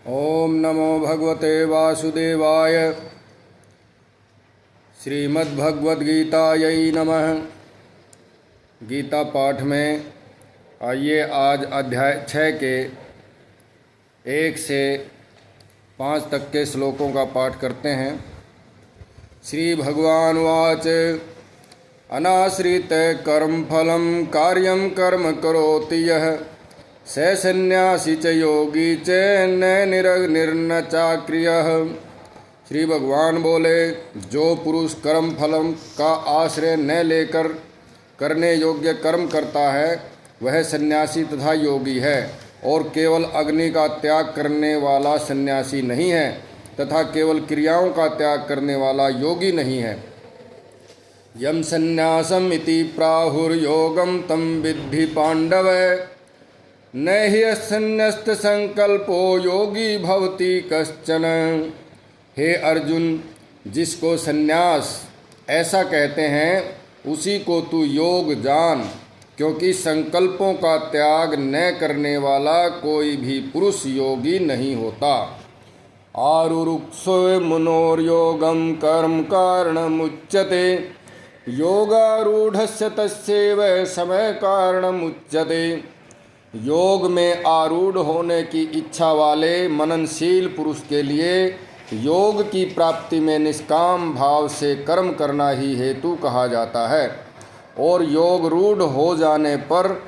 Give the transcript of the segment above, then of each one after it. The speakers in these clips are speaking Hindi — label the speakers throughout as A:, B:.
A: ओम नमो भगवते वासुदेवाय। श्रीमद्भगवद्गीतायै नमः। गीता पाठ में आइए आज अध्याय 6 के 1 से 5 तक के श्लोकों का पाठ करते हैं। श्री भगवान वाच अनाश्रित कर्मफलं कार्यं कर्म करोति यः स सन्यासी च योगी च न निर्न चाक्रियः। श्री भगवान बोले, जो पुरुष कर्म फलम का आश्रय न लेकर करने योग्य कर्म करता है वह सन्यासी तथा योगी है, और केवल अग्नि का त्याग करने वाला सन्यासी नहीं है तथा केवल क्रियाओं का त्याग करने वाला योगी नहीं है। यम सन्यासम इति प्राहुर्योगम तम विद्धि पांडव न हि संन्यस्त संकल्पो योगी भवति कश्चन। हे अर्जुन, जिसको सन्यास ऐसा कहते हैं उसी को तू योग जान, क्योंकि संकल्पों का त्याग न करने वाला कोई भी पुरुष योगी नहीं होता। आरुरुक्षो मुनोर्योगम कर्म कारणमुच्यते योगारूढ़स्य तस्यैव समय कारणमुच्यते। योग में आरूढ़ होने की इच्छा वाले मननशील पुरुष के लिए योग की प्राप्ति में निष्काम भाव से कर्म करना ही हेतु कहा जाता है, और योग रूढ़ हो जाने पर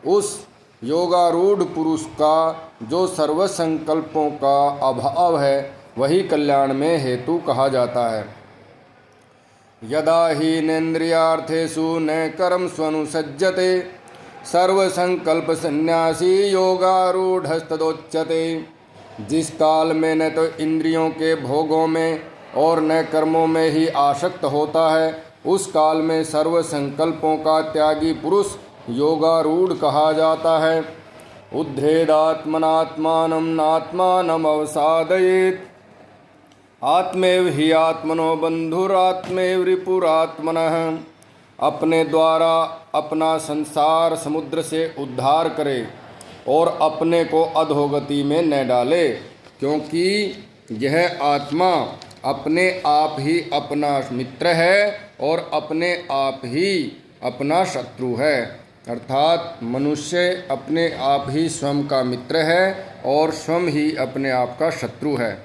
A: उस योगारूढ़ पुरुष का जो सर्व संकल्पों का अभाव है वही कल्याण में हेतु कहा जाता है। यदा हीनेन्द्रियार्थेषु न कर्म स्वनुसज्जते सर्वसंकल्प सन्यासी योगारूढ़स्तदोच्यते। जिस काल में न तो इंद्रियों के भोगों में और न कर्मों में ही आसक्त होता है, उस काल में सर्व संकल्पों का त्यागी पुरुष योगारूढ़ कहा जाता है। उद्धरेदात्मनात्मानं नात्मानं अवसादयेत् आत्मैव हि आत्मनो बन्धुरात्मैव रिपुरात्मनः। अपने द्वारा अपना संसार समुद्र से उद्धार करे और अपने को अधोगति में न डाले, क्योंकि यह आत्मा अपने आप ही अपना मित्र है और अपने आप ही अपना शत्रु है। अर्थात मनुष्य अपने आप ही स्वयं का मित्र है और स्वयं ही अपने आप का शत्रु है।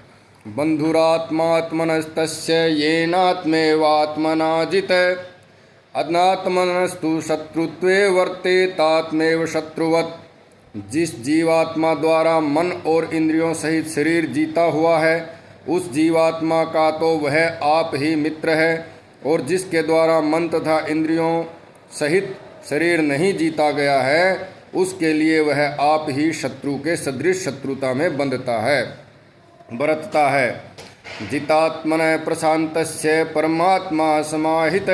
A: बंधुरात्मात्मनस्तस्य येनात्मेवात्मना जित अनात्मनस्तु शत्रुत्वे वर्तेतात्मेव शत्रुवत्। जिस जीवात्मा द्वारा मन और इंद्रियों सहित शरीर जीता हुआ है उस जीवात्मा का तो वह आप ही मित्र है, और जिसके द्वारा मन तथा इंद्रियों सहित शरीर नहीं जीता गया है उसके लिए वह आप ही शत्रु के सदृश शत्रुता में बरतता है। जितात्मनः प्रशान्तस्य परमात्मा समाहित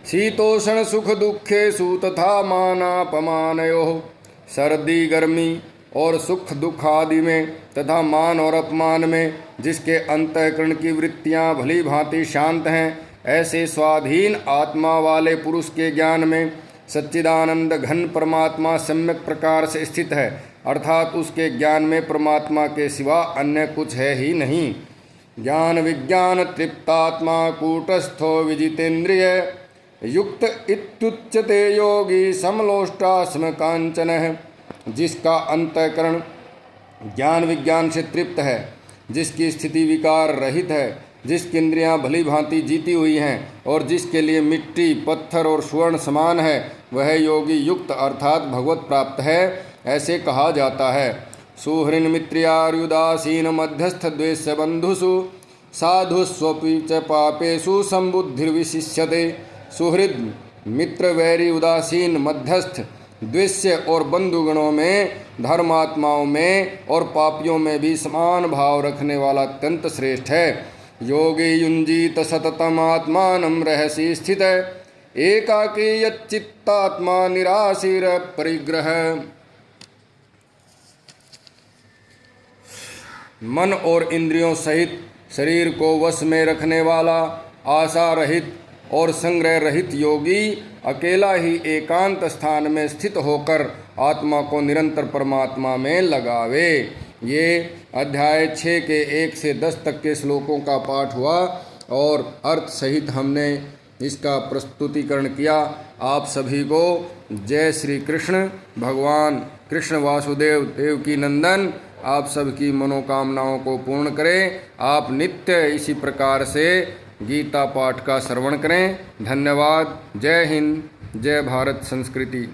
A: शीतोष्ण सुख दुखेषु तथा मानापमानयोः। सर्दी गर्मी और सुख दुख आदि में तथा मान और अपमान में जिसके अंतःकरण की वृत्तियां भली भांति शांत हैं, ऐसे स्वाधीन आत्मा वाले पुरुष के ज्ञान में सच्चिदानंद घन परमात्मा सम्यक प्रकार से स्थित है, अर्थात उसके ज्ञान में परमात्मा के सिवा अन्य कुछ है ही नहीं। ज्ञान विज्ञान तृप्तात्मा कूटस्थो विजितेन्द्रिय युक्त इत्युच्यते योगी समलोष्टास्म कांचनः। जिसका अंतःकरण ज्ञान विज्ञान से तृप्त है, जिसकी स्थिति विकार रहित है, जिसकी इंद्रियां भली भांति जीती हुई हैं और जिसके लिए मिट्टी पत्थर और स्वर्ण समान है, वह योगी युक्त अर्थात भगवत प्राप्त है, ऐसे कहा जाता है। सुहृन् मित्र्यार्युदासीन मध्यस्थ द्वेष्य बंधुषु साधुस्वपि च पापेषु संबुद्धिर्विशिष्यते। सुहृद मित्र वैरी उदासीन मध्यस्थ द्वेष्य और बंधुगणों में धर्मात्माओं में और पापियों में भी समान भाव रखने वाला अत्यंत श्रेष्ठ है। योगी युंजीत सततम आत्मानं रहसि स्थित एकाकी यच्चित्तात्मा निराशीर परिग्रह। मन और इंद्रियों सहित शरीर को वश में रखने वाला आशा रहित और संग्रह रहित योगी अकेला ही एकांत स्थान में स्थित होकर आत्मा को निरंतर परमात्मा में लगावे। ये अध्याय 6 के 1 से 10 तक के श्लोकों का पाठ हुआ और अर्थ सहित हमने इसका प्रस्तुतिकरण किया। आप सभी को जय श्री कृष्ण। भगवान कृष्ण वासुदेव देवकी नंदन आप सबकी मनोकामनाओं को पूर्ण करें। आप नित्य इसी प्रकार से गीता पाठ का श्रवण करें। धन्यवाद। जय हिंद, जय भारत संस्कृति।